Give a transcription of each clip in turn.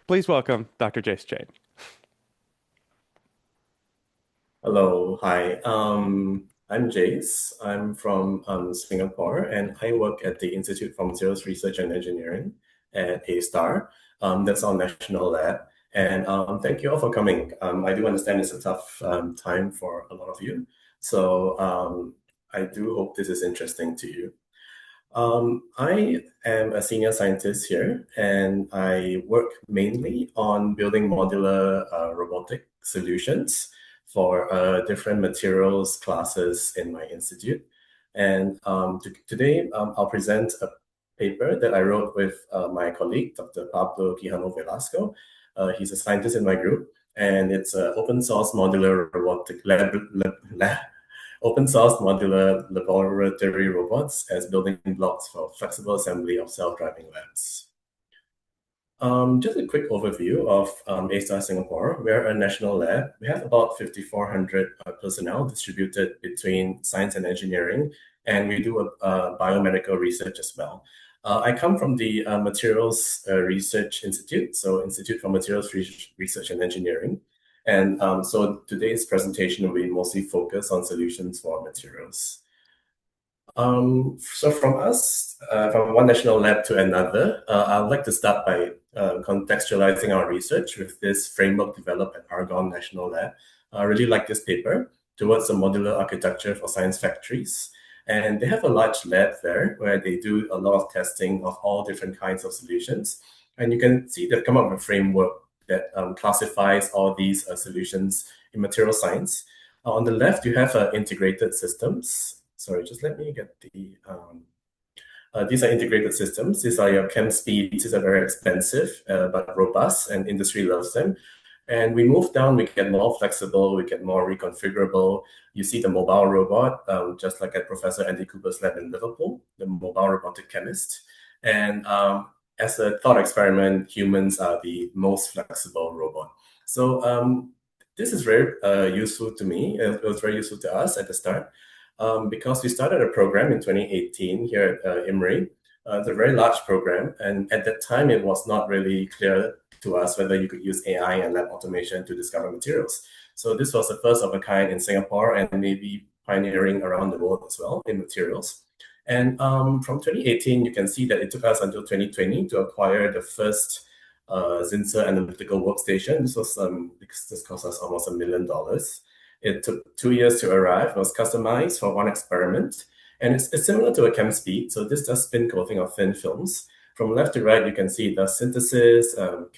Please welcome Dr. Jayce Weng. Hello, hi. I'm Jayce. I'm from Singapore, and I work at the Institute for Materials Research and Engineering at A-STAR. That's our national lab. And thank you all for coming. I do understand it's a tough time for a lot of you. So I do hope this is interesting to you. I am a senior scientist here, and I work mainly on building modular robotic solutions for different materials classes in my institute. And today, I'll present a paper that I wrote with my colleague, Dr. Pablo Quijano Velasco. He's a scientist in my group, and it's an open source modular robotic open source modular laboratory robots as building blocks for flexible assembly of self-driving labs. Just a quick overview of A-STAR Singapore. We're a national lab. We have about 5,400 personnel distributed between science and engineering, and we do biomedical research as well. I come from the Materials Research Institute, so Institute for Materials Research and Engineering. And so today's presentation will be mostly focused on solutions for materials. So from one national lab to another, I'd like to start by contextualizing our research with this framework developed at Argonne National Lab. I really like this paper, Towards a Modular Architecture for Science Factories. And they have a large lab there where they do a lot of testing of all different kinds of solutions. And you can see they've come up with a framework that classifies all these solutions in material science. On the left, you have integrated systems. Sorry, just let me get the... these are integrated systems. These are your chem speeds. These are very expensive, but robust, and industry loves them. And we move down, we get more flexible, we get more reconfigurable. You see the mobile robot, just like at Professor Andy Cooper's lab in Liverpool, the mobile robotic chemist. And as a thought experiment, humans are the most flexible robot. So this is very useful to me. It was very useful to us at the start because we started a program in 2018 here at IMRI. It's a very large program. And at that time, it was not really clear to us whether you could use AI and lab automation to discover materials. So this was the first of a kind in Singapore and maybe pioneering around the world as well in materials. And from 2018, you can see that it took us until 2020 to acquire the first Zinser analytical workstation. This cost us almost $1 million. It took 2 years to arrive. It was customized for one experiment. And it's similar to a chem speed. So this does spin coating of thin films. From left to right, you can see it does synthesis. It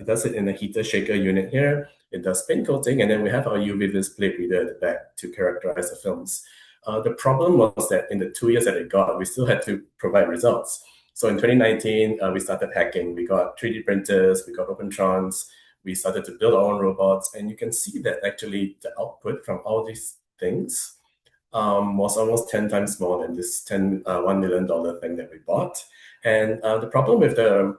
does it in a heater shaker unit here. It does spin coating. And then we have our UV display reader at the back to characterize the films. The problem was that in the 2 years that it got, we still had to provide results. So in 2019, we started hacking. We got 3D printers, we got Opentrons, we started to build our own robots. And you can see that actually the output from all these things was almost 10 times more than this $1 million thing that we bought. And the problem with the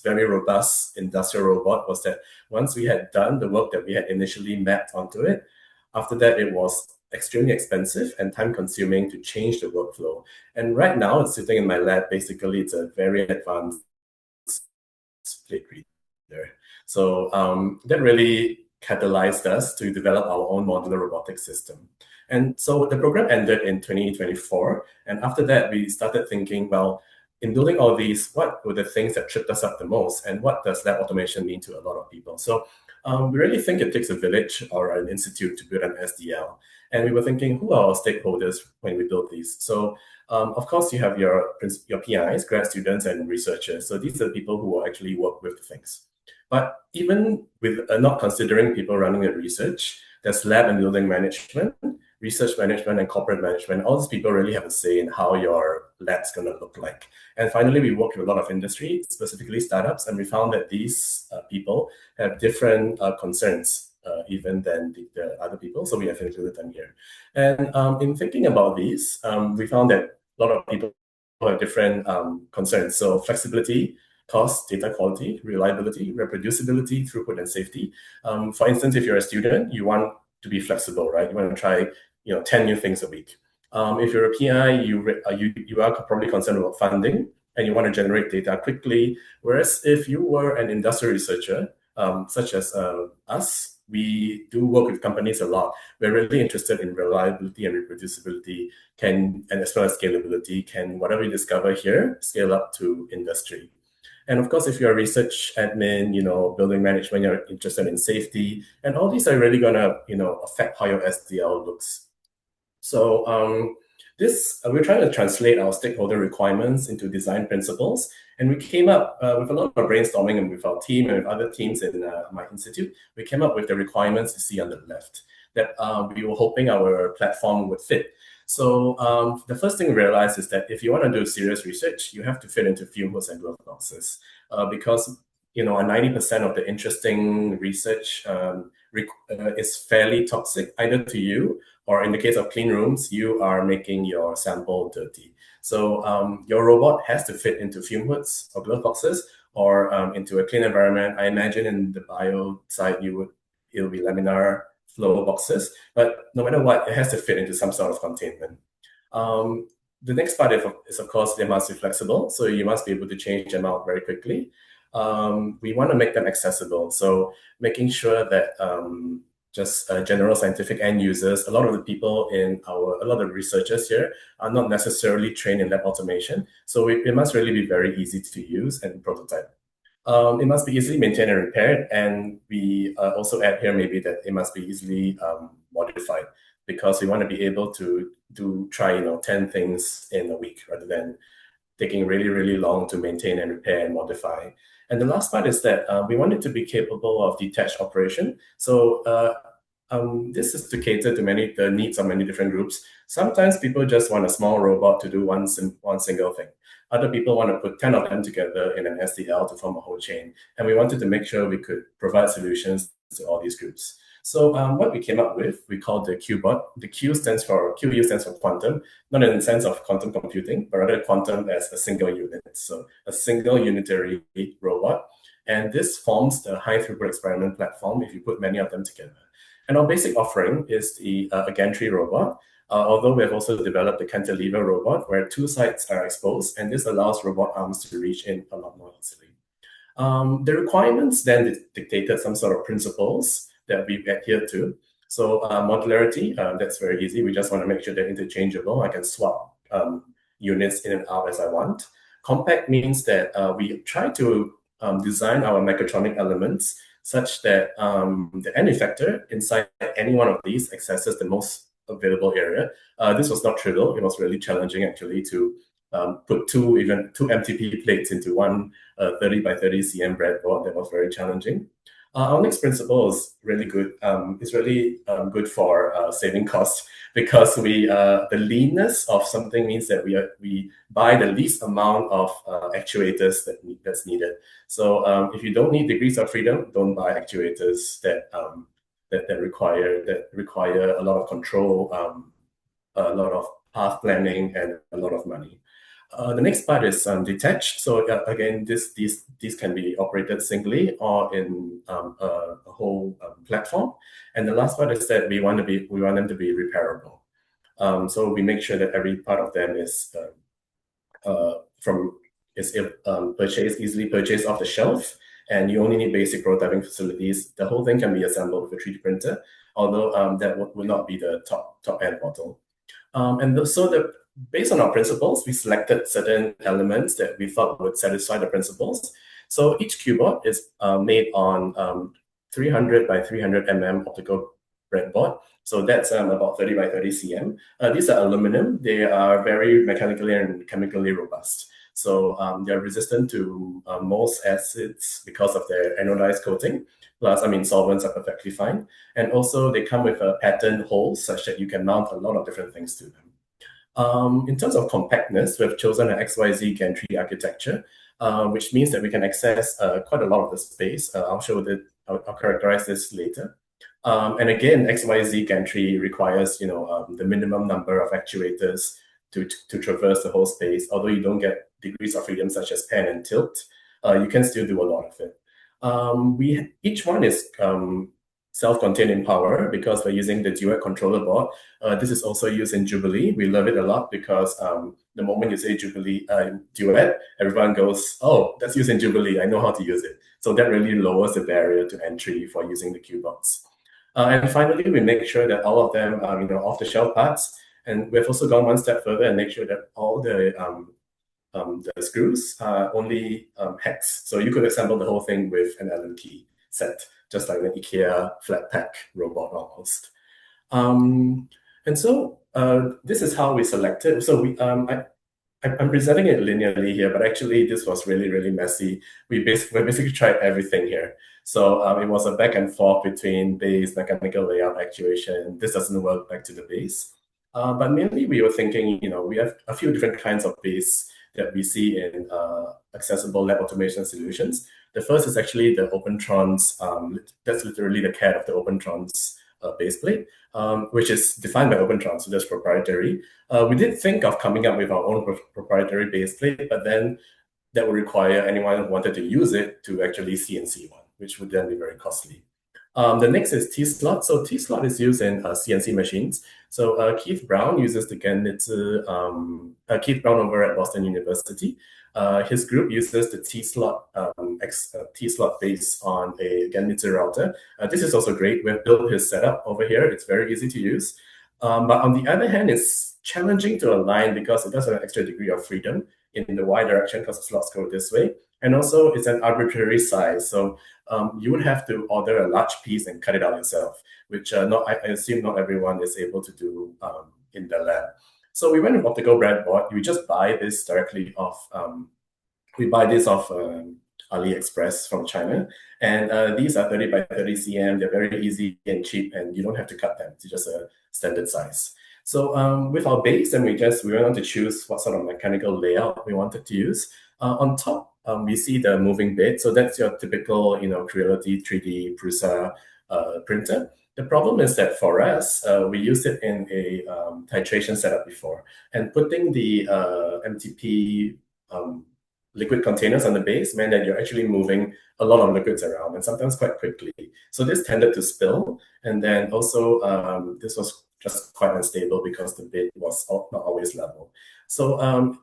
very robust industrial robot was that once we had done the work that we had initially mapped onto it, after that it was extremely expensive and time-consuming to change the workflow. And right now, it's sitting in my lab. Basically, it's a very advanced split reader. So that really catalyzed us to develop our own modular robotic system. And so the program ended in 2024. And after that, we started thinking, well, in building all these, what were the things that tripped us up the most? And what does lab automation mean to a lot of people? So we really think it takes a village or an institute to build an SDL. And we were thinking, who are our stakeholders when we build these? So of course, you have your PIs, grad students, and researchers. So these are the people who will actually work with the things. But even with not considering people running the research, there's lab and building management, research management, and corporate management. All these people really have a say in how your lab's going to look like. And finally, we work with a lot of industry, specifically startups, and we found that these people have different concerns even than the other people. So we have included them here. And in thinking about these, we found that a lot of people have different concerns. So flexibility, cost, data quality, reliability, reproducibility, throughput, and safety. For instance, if you're a student, you want to be flexible, right? You want to try 10 new things a week. If you're a PI, you are probably concerned about funding. and you want to generate data quickly. Whereas if you were an industrial researcher, such as us, we do work with companies a lot. We're really interested in reliability and reproducibility, and as well as scalability. Can whatever you discover here scale up to industry? And of course, if you're a research admin, building management, you're interested in safety, and all these are really gonna, affect how your SDL looks. So we're trying to translate our stakeholder requirements into design principles, and we came up with a lot of brainstorming and with our team and with other teams in my institute. We came up with the requirements you see on the left that we were hoping our platform would fit. So the first thing we realized is that if you want to do serious research, you have to fit into fume hoods and glove boxes because 90% of the interesting research is fairly toxic, either to you or in the case of clean rooms, you are making your sample dirty. So your robot has to fit into fume hoods or glove boxes or into a clean environment. I imagine in the bio side, it'll be laminar flow boxes, but no matter what, it has to fit into some sort of containment. The next part is, of course, they must be flexible. So you must be able to change them out very quickly. We want to make them accessible. So making sure that just general scientific end users, a lot of the researchers here are not necessarily trained in lab automation. So it must really be very easy to use and prototype. It must be easily maintained and repaired. And we also add here maybe that it must be easily modified because we want to be able to try 10 things in a week rather than taking really, really long to maintain and repair and modify. And the last part is that we want it to be capable of detached operation. So this is to cater to the needs of many different groups. Sometimes people just want a small robot to do one single thing. Other people want to put 10 of them together in an SDL to form a whole chain. And we wanted to make sure we could provide solutions to all these groups. So what we came up with, we called the Qubot. The QU stands for quantum, not in the sense of quantum computing, but rather quantum as a single unit. So a single unitary robot. And this forms the high throughput experiment platform if you put many of them together. And our basic offering is the gantry robot, although we have also developed the cantilever robot where two sides are exposed, and this allows robot arms to reach in a lot more easily. The requirements then dictated some sort of principles that we adhere to. So modularity, that's very easy. We just want to make sure they're interchangeable. I can swap units in and out as I want. Compact means that we try to design our mechatronic elements such that the end effector inside any one of these accesses the most available area. This was not trivial. It was really challenging actually to put two MTP plates into one 30 by 30 cm breadboard. That was very challenging. Our next principle is really good. It's really good for saving costs because the leanness of something means that we buy the least amount of actuators that's needed. So if you don't need degrees of freedom, don't buy actuators that require a lot of control, a lot of path planning, and a lot of money. The next part is detached. So again, these can be operated singly or in a whole platform. And the last part is that we want them to be repairable. So we make sure that every part of them is easily purchased off the shelf, and you only need basic prototyping facilities. The whole thing can be assembled with a 3D printer, although that would not be the top end model. Based on our principles, we selected certain elements that we thought would satisfy the principles. So each Qubot is made on 300 by 300 mm optical breadboard. So that's about 30 by 30 cm. These are aluminum. They are very mechanically and chemically robust. So they're resistant to most acids because of their anodized coating. Plus, solvents are perfectly fine. And also they come with a patterned holes such that you can mount a lot of different things to them. In terms of compactness, we have chosen an XYZ gantry architecture, which means that we can access quite a lot of the space. I'll characterize this later. And again, XYZ gantry requires the minimum number of actuators to traverse the whole space. Although you don't get degrees of freedom such as pan and tilt, you can still do a lot of it. Each one is self-contained in power because we're using the duet controller board. This is also used in Jubilee. We love it a lot because the moment you say Jubilee duet, everyone goes, oh, that's used in Jubilee. I know how to use it. So that really lowers the barrier to entry for using the Qubots. And finally, we make sure that all of them are off-the-shelf parts. And we've also gone one step further and make sure that all the screws are only hex. So you could assemble the whole thing with an Allen key set, just like an IKEA flat pack robot almost. And so this is how we selected. So I'm presenting it linearly here, but actually this was really, really messy. We basically tried everything here. So it was a back and forth between base, mechanical layout, actuation. This doesn't work, back to the base. But mainly we were thinking, we have a few different kinds of base that we see in accessible lab automation solutions. The first is actually the Opentrons. That's literally the CAD of the Opentrons base plate, which is defined by Opentrons, so that's proprietary. We did think of coming up with our own proprietary base plate, but then that would require anyone who wanted to use it to actually CNC one, which would then be very costly. The next is T-slot. So T-slot is used in CNC machines. So Keith Brown uses the Genmitsu, Keith Brown over at Boston University. His group uses the T-slot T-slot based on a Genmitsu router. This is also great. We've built his setup over here. It's very easy to use. But on the other hand, it's challenging to align because it does have an extra degree of freedom in the Y direction because the slots go this way. And also it's an arbitrary size. So you would have to order a large piece and cut it out yourself, which I assume not everyone is able to do in the lab. So we went with optical breadboard. We just buy this directly off, AliExpress from China. And these are 30 by 30 cm. They're very easy and cheap, and you don't have to cut them. It's just a standard size. So with our base, then we went on to choose what sort of mechanical layout we wanted to use. On top, we see the moving bed. So that's your typical, Creality 3D Prusa printer. The problem is that for us, we used it in a titration setup before, and putting the MTP liquid containers on the base meant that you're actually moving a lot of liquids around, and sometimes quite quickly. So this tended to spill, and then also this was just quite unstable because the bed was not always level. So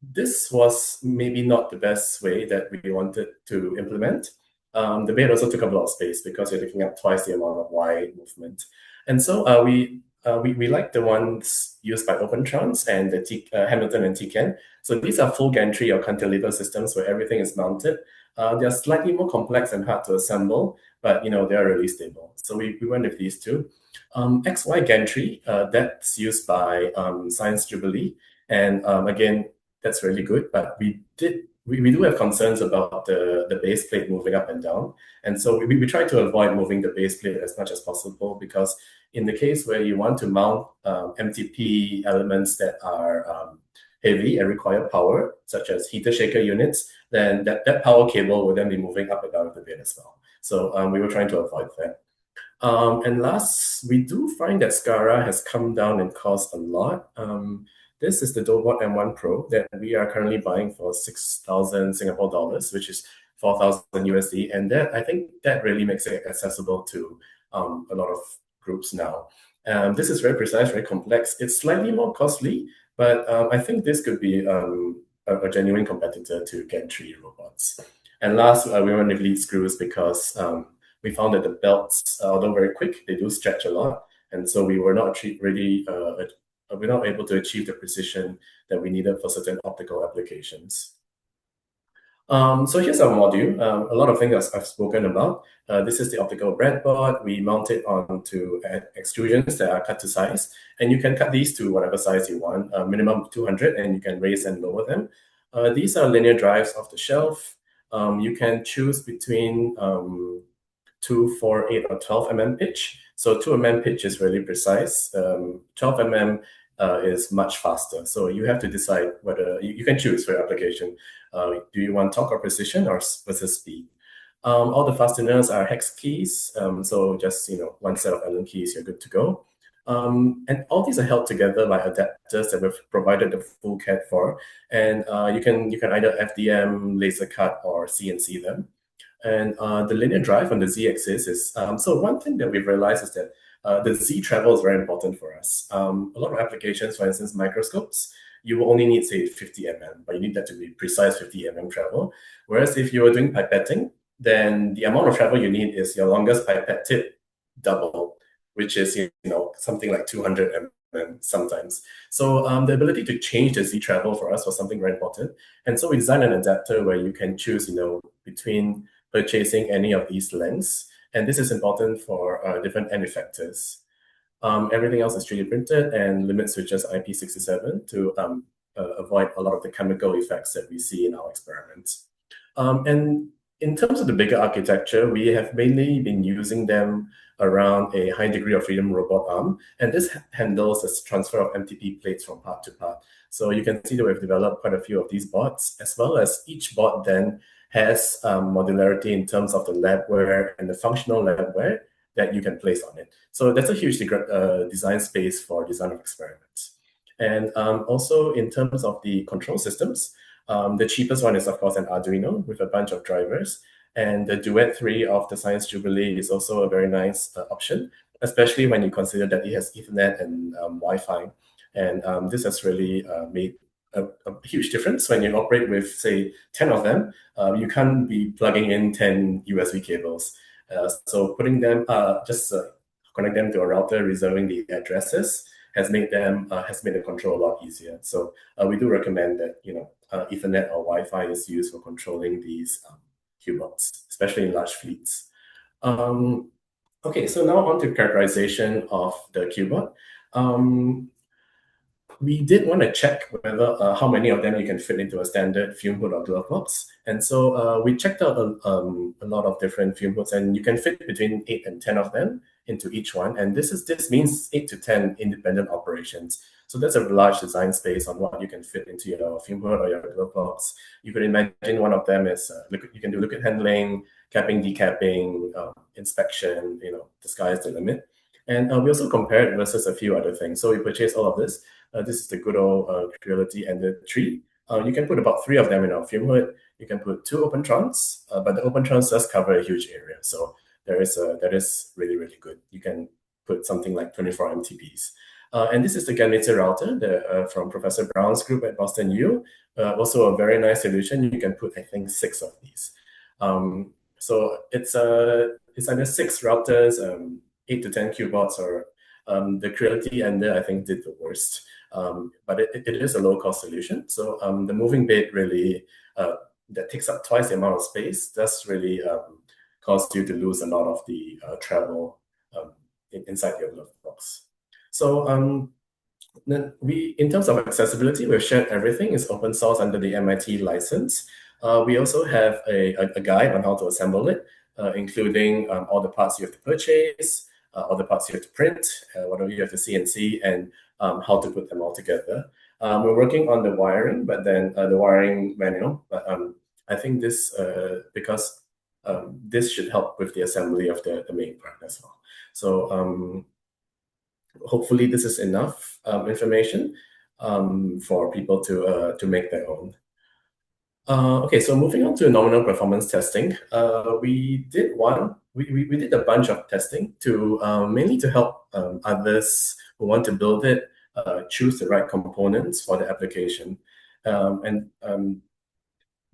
this was maybe not the best way that we wanted to implement. The bed also took up a lot of space because you're taking up twice the amount of Y movement. And so we like the ones used by Opentrons and the Hamilton and TCAN. So these are full gantry or cantilever systems where everything is mounted. They're slightly more complex and hard to assemble, but they are really stable. So we went with these two. XY gantry, that's used by Science Jubilee. And again, that's really good, but we do have concerns about the base plate moving up and down. And so we try to avoid moving the base plate as much as possible, because in the case where you want to mount MTP elements that are heavy and require power, such as heater shaker units, then that power cable will then be moving up and down the bed as well. So we were trying to avoid that. And last, we do find that SCARA has come down in cost a lot. This is the Dobot M1 Pro that we are currently buying for 6,000 Singapore dollars, which is 4,000 USD. And I think that really makes it accessible to a lot of groups now. This is very precise, very complex. It's slightly more costly, but I think this could be a genuine competitor to gantry robots. And last, we went with lead screws because we found that the belts, although very quick, they do stretch a lot. And so we were not we're not able to achieve the precision that we needed for certain optical applications. So here's our module. A lot of things I've spoken about. This is the optical breadboard. We mount it onto extrusions that are cut to size. And you can cut these to whatever size you want, minimum 200, and you can raise and lower them. These are linear drives off the shelf. You can choose between 2, 4, 8, or 12 mm pitch. So 2 mm pitch is really precise. 12 mm is much faster. So you have to decide whether you can choose for your application. Do you want torque or precision or versus speed? All the fasteners are hex keys. So just one set of Allen keys, you're good to go. And all these are held together by adapters that we've provided the full CAD for. And you can either FDM, laser cut, or CNC them. And the linear drive on the z-axis is, so one thing that we've realized is that the z travel is very important for us. A lot of applications, for instance, microscopes, you will only need, say, 50 mm, but you need that to be precise 50 mm travel. Whereas if you are doing pipetting, then the amount of travel you need is your longest pipette tip double, which is something like 200 mm sometimes. So the ability to change the z travel for us was something very important. And so we designed an adapter where you can choose, between purchasing any of these lengths. And this is important for different end effectors. Everything else is 3D printed and limit switches IP67 to avoid a lot of the chemical effects that we see in our experiments. And in terms of the bigger architecture, we have mainly been using them around a high degree of freedom robot arm, and this handles the transfer of MTP plates from part to part. So you can see that we've developed quite a few of these bots, as well as each bot then has modularity in terms of the labware and the functional labware that you can place on it. So that's a huge design space for design of experiments. And also in terms of the control systems, the cheapest one is, of course, an Arduino with a bunch of drivers. And the Duet 3 of the Science Jubilee is also a very nice option, especially when you consider that it has Ethernet and Wi-Fi. And this has really made a huge difference when you operate with, say, 10 of them. You can't be plugging in 10 USB cables. So putting them, connect them to a router, reserving the addresses, has made the control a lot easier. So we do recommend that Ethernet or Wi-Fi is used for controlling these Qubots, especially in large fleets. Okay, so now on to characterization of the Qubot. We did want to check whether how many of them you can fit into a standard fume hood or glove box. And so we checked out a lot of different fume hoods, and you can fit between 8 and 10 of them into each one. And this means 8 to 10 independent operations. So that's a large design space on what you can fit into your fume hood or your glove box. You could imagine one of them is you can do liquid handling, capping, decapping, inspection. The sky is the limit. And we also compared versus a few other things. So we purchased all of this. This is the good old Creality Ender 3. You can put about 3 of them in our fume hood. You can put 2 Opentrons, but the Opentrons does cover a huge area. So that is really, really good. You can put something like 24 MTPs. And this is the Ganmeter router from Professor Brown's group at Boston U. Also a very nice solution. You can put, I think, 6 of these. So it's either 6 routers, 8 to 10 Qubots, or the Creality Ender, I think, did the worst. But it is a low-cost solution. So the moving bed really, that takes up twice the amount of space, does really cause you to lose a lot of the travel inside your glove box. So in terms of accessibility, we've shared everything. It's open source under the MIT license. We also have a guide on how to assemble it, including all the parts you have to purchase, all the parts you have to print, whatever you have to CNC, and how to put them all together. We're working on the wiring, but then the wiring manual. But I think this, because this should help with the assembly of the main part as well. So hopefully this is enough information for people to make their own. Okay, so moving on to nominal performance testing, we did a bunch of testing to mainly to help others who want to build it choose the right components for the application.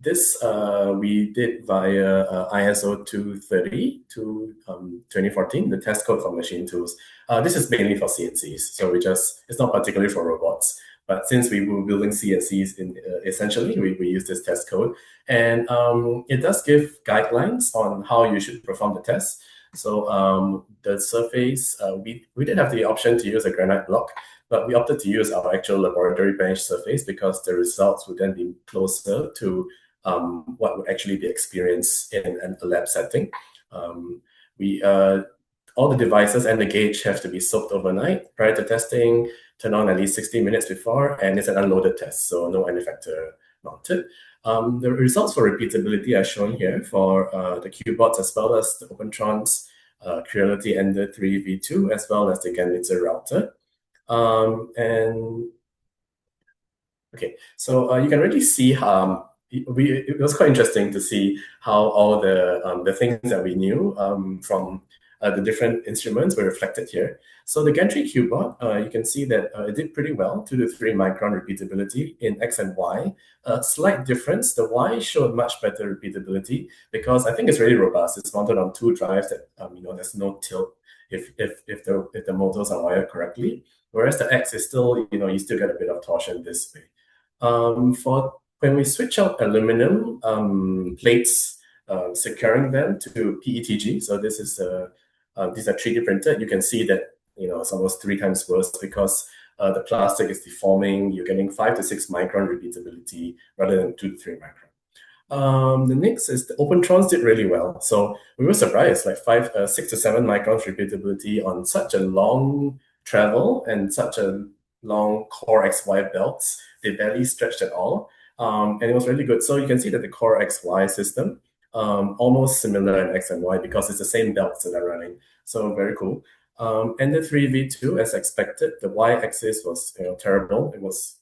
This we did via ISO 230 to 2014, the test code for machine tools. This is mainly for CNCs, so it's not particularly for robots. But since we were building CNCs, essentially, we use this test code. And it does give guidelines on how you should perform the test. So the surface, we did have the option to use a granite block, but we opted to use our actual laboratory bench surface because the results would then be closer to what would actually be experienced in a lab setting. All the devices and the gauge have to be soaked overnight prior to testing, turn on at least 60 minutes before, and it's an unloaded test, so no end effector mounted. The results for repeatability are shown here for the Qubots as well as the Opentrons, Creality Ender 3 V2, as well as the Ganmeter router. Okay, so you can already see it was quite interesting to see how all the things that we knew from the different instruments were reflected here. So the gantry Qubot, you can see that it did pretty well, 2 to 3 micron repeatability in X and Y. Slight difference, the Y showed much better repeatability because I think it's really robust. It's mounted on 2 drives that there's no tilt if the motors are wired correctly. Whereas the X is still, you still get a bit of torsion this way. For when we switch out aluminum plates, securing them to PETG, so this is these are 3D printed. You can see that it's almost 3 times worse because the plastic is deforming. You're getting 5 to 6 micron repeatability rather than 2 to 3 micron. The next is the Open-Trons did really well. So we were surprised, like 6 to 7 microns repeatability on such a long travel and such a long core XY belts. They barely stretched at all. And it was really good. So you can see that the core XY system, almost similar in X and Y because it's the same belts that are running. So very cool. And the 3V2, as expected, the Y-axis was terrible. It was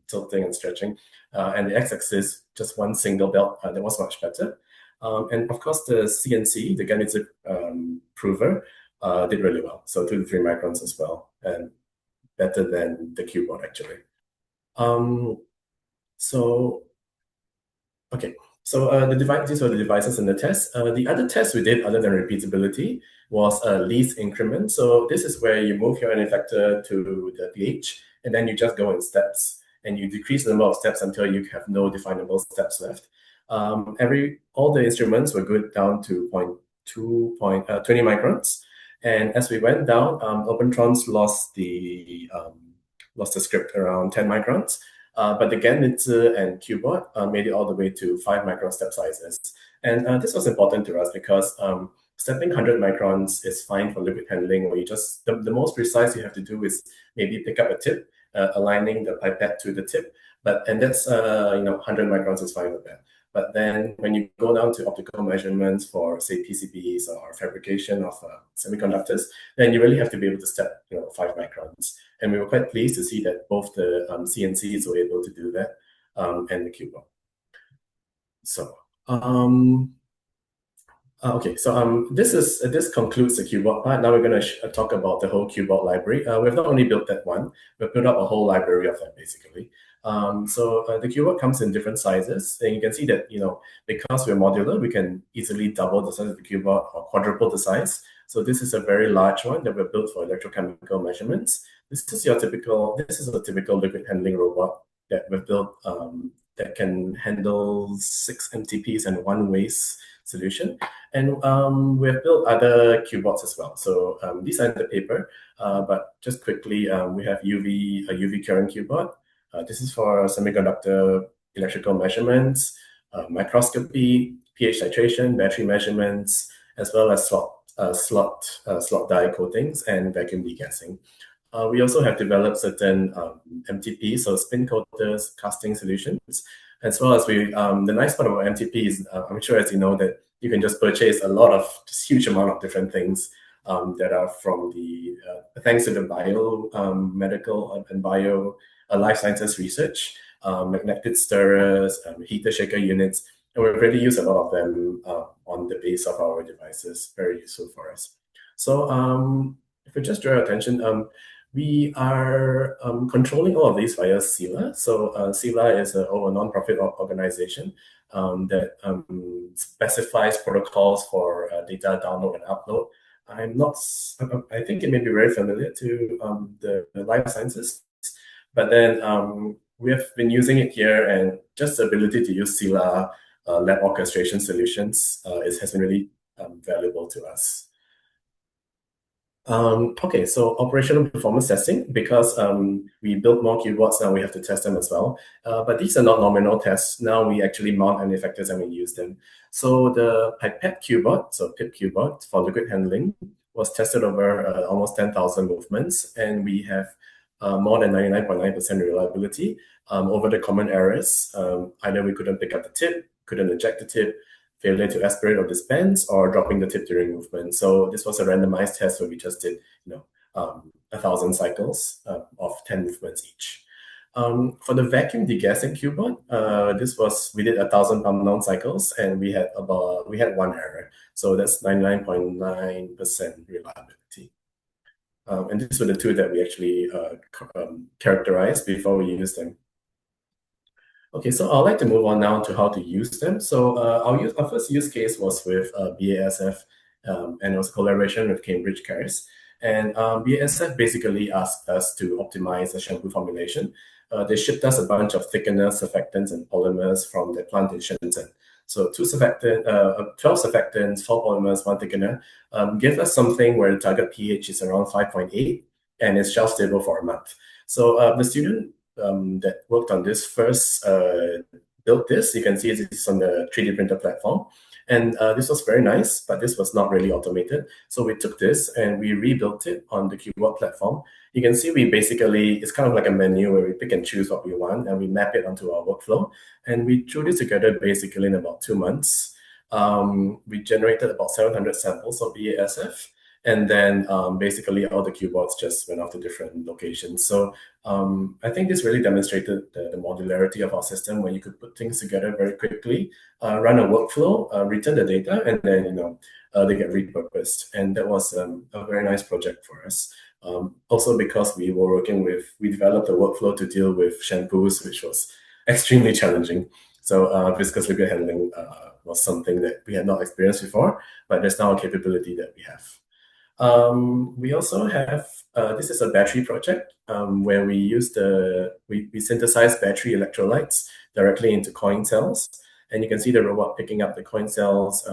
tilting and stretching. And the X-axis, just one single belt, that was much better. And of course, the CNC, the Ganitsu prover, did really well. So 2 to 3 microns as well, and better than the Qubot actually. Okay, so these were the devices in the test. The other test we did, other than repeatability, was least increment. So this is where you move your manufacturer to the pH, and then you just go in steps, and you decrease the number of steps until you have no definable steps left. All the instruments were good down to 20 microns, and as we went down, Open-Trons lost the script around 10 microns. But the Ganitsu and Qubot made it all the way to 5 micron step sizes. And this was important to us because stepping 100 microns is fine for liquid handling, where you just, the most precise you have to do is maybe pick up a tip, aligning the pipette to the tip. And that's, 100 microns is fine with that. But then when you go down to optical measurements for, say, PCBs or fabrication of semiconductors, then you really have to be able to step 5 microns. And we were quite pleased to see that both the CNCs were able to do that and the Qubot. So, okay, so this concludes the Qubot part. Now we're going to talk about the whole Qubot library. We've not only built that one, we've built up a whole library of them, basically. The Qubot comes in different sizes, and you can see that because we're modular, we can easily double the size of the Qubot or quadruple the size. So this is a very large one that we've built for electrochemical measurements. This is a typical liquid handling robot that we've built that can handle 6 MTPs and 1 waste solution. And we have built other Qubots as well. So these are in the paper, but just quickly, we have a UV current Qubot. This is for semiconductor electrical measurements, microscopy, pH titration, battery measurements, as well as slot die coatings and vacuum degassing. We also have developed certain MTP, so spin coaters, casting solutions, as well as the nice part about MTP is, I'm sure as you know, that you can just purchase a lot of, just huge amount of different things that are from the, thanks to the medical and bio life sciences research, magnetic stirrers, heater shaker units, and we've really used a lot of them on the base of our devices, very useful for us. So if we just draw your attention, we are controlling all of these via SELA. So SELA is a non-profit organization that specifies protocols for data download and upload. I think it may be very familiar to the life sciences, but then we have been using it here, and just the ability to use SELA lab orchestration solutions has been really valuable to us. Okay, so operational performance testing, because we built more Qubots, now we have to test them as well. But these are not nominal tests. Now we actually mount manufacturers and we use them. So the pipette Qubot, so PIP Qubot for liquid handling, was tested over almost 10,000 movements, and we have more than 99.9% reliability over the common errors. Either we couldn't pick up the tip, couldn't eject the tip, failure to aspirate or dispense, or dropping the tip during movement. So this was a randomized test where we just did 1,000 cycles of 10 movements each. For the vacuum degassing Qubot, we did 1,000 pump-down cycles, and we had one error. So that's 99.9% reliability. And these were the two that we actually characterized before we used them. Okay, so I'd like to move on now to how to use them. So our first use case was with BASF, and it was a collaboration with Cambridge Cares. And BASF basically asked us to optimize a shampoo formulation. They shipped us a bunch of thickeners, surfactants, and polymers from their plant in Shenzhen. So 12 surfactants, 4 polymers, 1 thickener, give us something where the target pH is around 5.8 and it's shelf stable for a month. So the student that worked on this first built this. You can see this on the 3D printer platform. And this was very nice, but this was not really automated. So we took this and we rebuilt it on the Qubot platform. You can see it's kind of like a menu where we pick and choose what we want and we map it onto our workflow. And we threw this together basically in about 2 months. We generated about 700 samples of BASF. And then basically all the Qubots just went off to different locations. So I think this really demonstrated the modularity of our system, where you could put things together very quickly, run a workflow, return the data, and then they get repurposed. And that was a very nice project for us. Also because we developed a workflow to deal with shampoos, which was extremely challenging. So viscous liquid handling was something that we had not experienced before, but there's now a capability that we have. We also have, this is a battery project where we synthesize battery electrolytes directly into coin cells. And you can see the robot picking up the coin cells.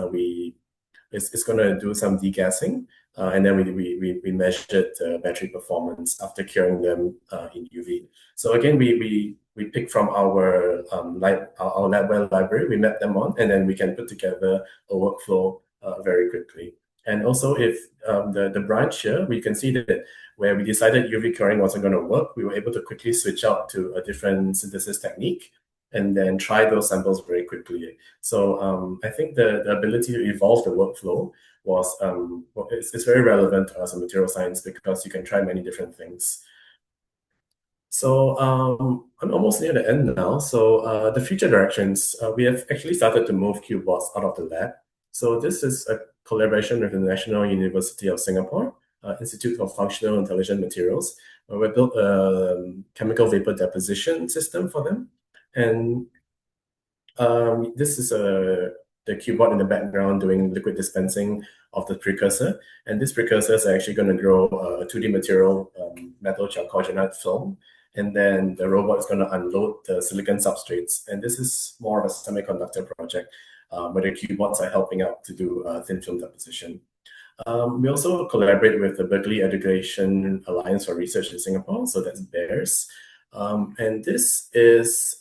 It's going to do some degassing. And then we measured battery performance after curing them in UV. So again, we pick from our Labware library, we map them on, and then we can put together a workflow very quickly. And also, if the branch here, we can see that where we decided UV curing wasn't going to work, we were able to quickly switch out to a different synthesis technique and then try those samples very quickly. So I think the ability to evolve the workflow it's very relevant to us in material science because you can try many different things. So I'm almost near the end now. So the future directions, we have actually started to move Qubots out of the lab. So this is a collaboration with the National University of Singapore, Institute of Functional Intelligent Materials, where we built a chemical vapor deposition system for them. And this is the Qubot in the background doing liquid dispensing of the precursor. And this precursor is actually going to grow a 2D material, metal chalcogenide film. And then the robot is going to unload the silicon substrates. And this is more of a semiconductor project where the Qubots are helping out to do thin film deposition. We also collaborate with the Berkeley Education Alliance for Research in Singapore, so that's BEARS. And this is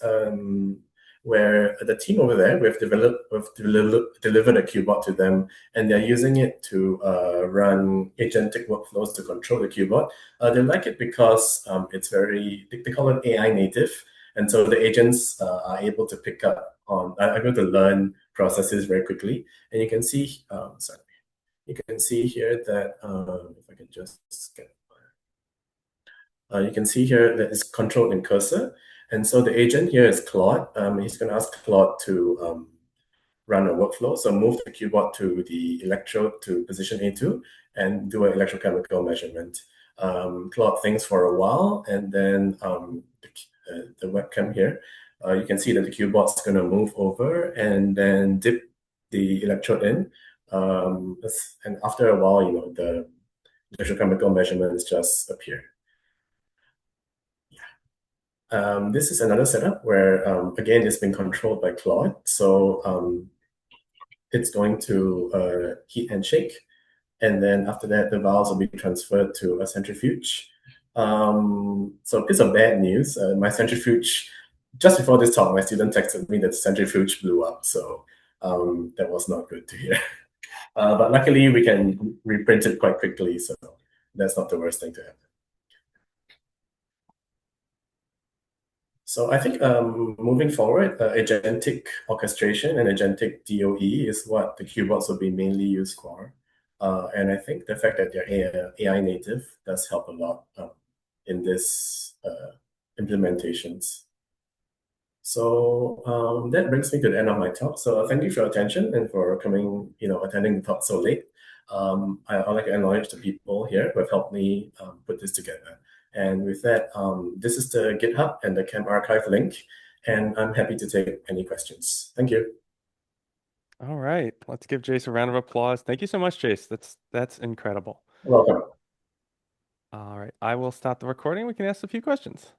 where the team over there, we've delivered a Qubot to them, and they're using it to run agentic workflows to control the Qubot. They like it because they call it AI native. And so the agents are able to are able to learn processes very quickly. And you can see, you can see here that, if I can just get, you can see here that it's controlled in cursor. And so the agent here is Claude. He's going to ask Claude to run a workflow. So move the Qubot to the electrode to position A2 and do an electrochemical measurement. Claude thinks for a while, and then the webcam here, you can see that the Qubot's going to move over and then dip the electrode in. And after a while, the electrochemical measurements just appear. This is another setup where, again, it's been controlled by Claude. So it's going to heat and shake. And then after that, the vials will be transferred to a centrifuge. So a piece of bad news, my centrifuge, just before this talk, my student texted me that the centrifuge blew up. So that was not good to hear. But luckily, we can reprint it quite quickly. So that's not the worst thing to happen. So I think moving forward, agentic orchestration and agentic DOE is what the Qubots will be mainly used for. And I think the fact that they're AI native does help a lot in this implementations. So that brings me to the end of my talk. So thank you for your attention and for coming, attending the talk so late. I'd like to acknowledge the people here who have helped me put this together. And with that, this is the GitHub and the Camp Archive link, and I'm happy to take any questions. Thank you. All right, let's give Jayce a round of applause. Thank you so much, Jayce. That's incredible. Welcome. All right, I will stop the recording. We can ask a few questions.